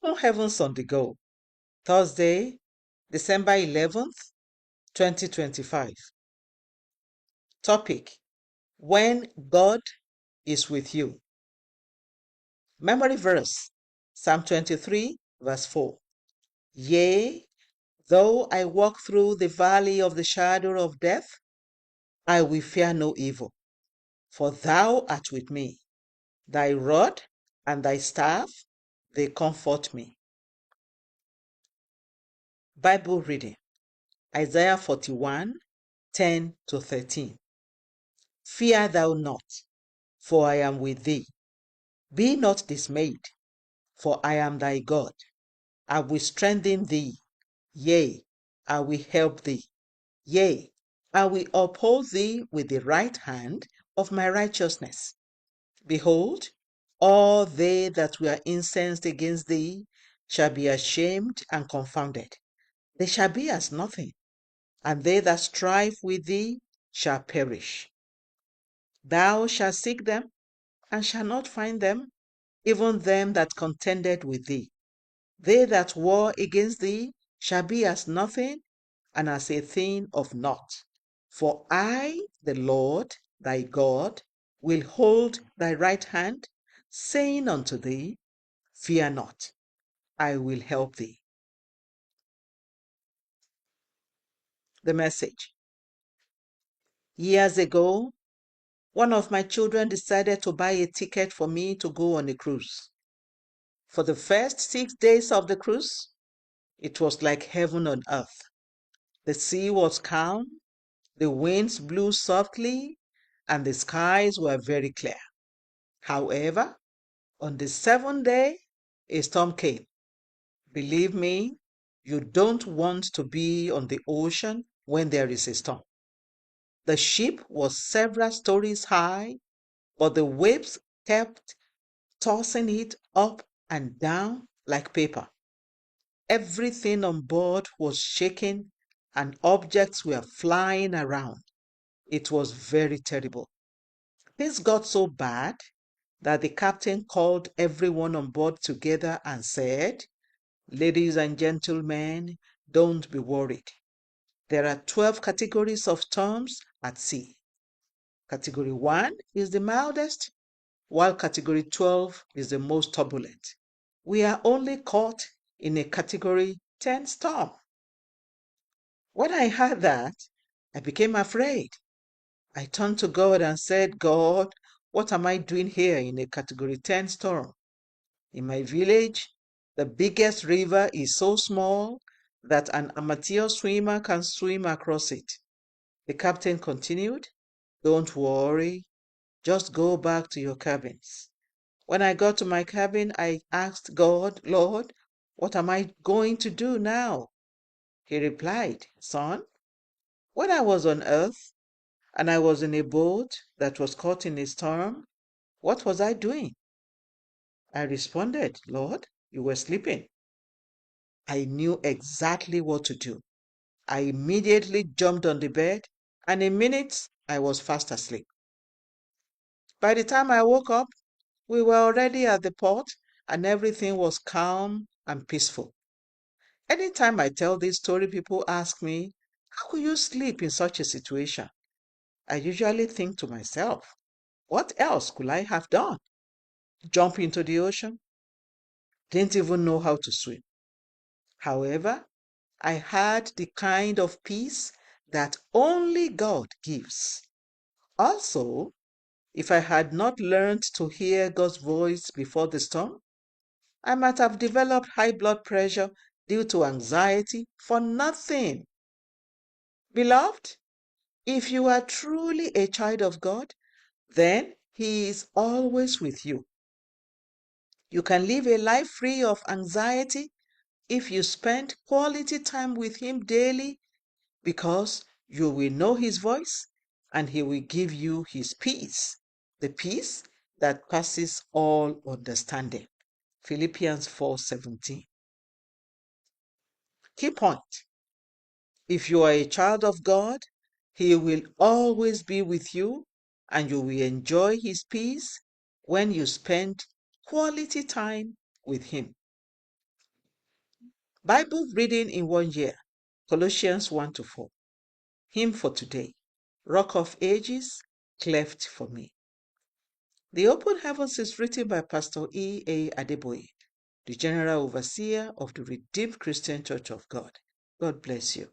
On Heavens on the Go, Thursday, December 11th, 2025. Topic: When God is with you. Memory verse: Psalm 23, verse 4. Yea, though I walk through the valley of the shadow of death, I will fear no evil, for thou art with me. Thy rod and thy staff, they comfort me. Bible reading: Isaiah 41, 10 to 13. Fear thou not, for I am with thee. Be not dismayed, for I am thy God. I will strengthen thee, yea, I will help thee. Yea, I will uphold thee with the right hand of my righteousness. Behold, all they that were incensed against thee shall be ashamed and confounded. They shall be as nothing, and they that strive with thee shall perish. Thou shalt seek them, and shalt not find them, even them that contended with thee. They that war against thee shall be as nothing, and as a thing of naught. For I, the Lord thy God, will hold thy right hand, saying unto thee, Fear not, I will help thee. The Message. Years ago, one of my children decided to buy a ticket for me to go on a cruise. For the first 6 days of the cruise, it was like heaven on earth. The sea was calm, the winds blew softly, and the skies were very clear. However, on the seventh day, a storm came. Believe me, you don't want to be on the ocean when there is a storm. The ship was several stories high, but the waves kept tossing it up and down like paper. Everything on board was shaking and objects were flying around. It was very terrible. Things got so bad that the captain called everyone on board together and said, Ladies and gentlemen, don't be worried. There are 12 categories of storms at sea. Category 1 is the mildest, while Category 12 is the most turbulent. We are only caught in a Category 10 storm. When I heard that, I became afraid. I turned to God and said, God, what am I doing here in a Category 10 storm? In my village, the biggest river is so small that an amateur swimmer can swim across it. The captain continued, Don't worry, just go back to your cabins. When I got to my cabin, I asked God, Lord, what am I going to do now? He replied, Son, when I was on earth and I was in a boat that was caught in a storm, what was I doing? I responded, Lord, you were sleeping. I knew exactly what to do. I immediately jumped on the bed, and in minutes I was fast asleep. By the time I woke up, we were already at the port, and everything was calm and peaceful. Anytime I tell this story, people ask me, How could you sleep in such a situation? I usually think to myself, What else could I have done? Jump into the ocean? Didn't even know how to swim. However, I had the kind of peace that only God gives. Also, if I had not learned to hear God's voice before the storm, I might have developed high blood pressure due to anxiety for nothing. Beloved, if you are truly a child of God, then He is always with you. You can live a life free of anxiety if you spend quality time with Him daily, because you will know His voice and He will give you His peace, the peace that passes all understanding. Philippians 4:17. Key point: if you are a child of God, He will always be with you and you will enjoy His peace when you spend quality time with Him. Bible reading in 1 year, Colossians 1-4. Hymn for today, Rock of Ages, cleft for me. The Open Heavens is written by Pastor E.A.Adeboye, the General Overseer of the Redeemed Christian Church of God. God bless you.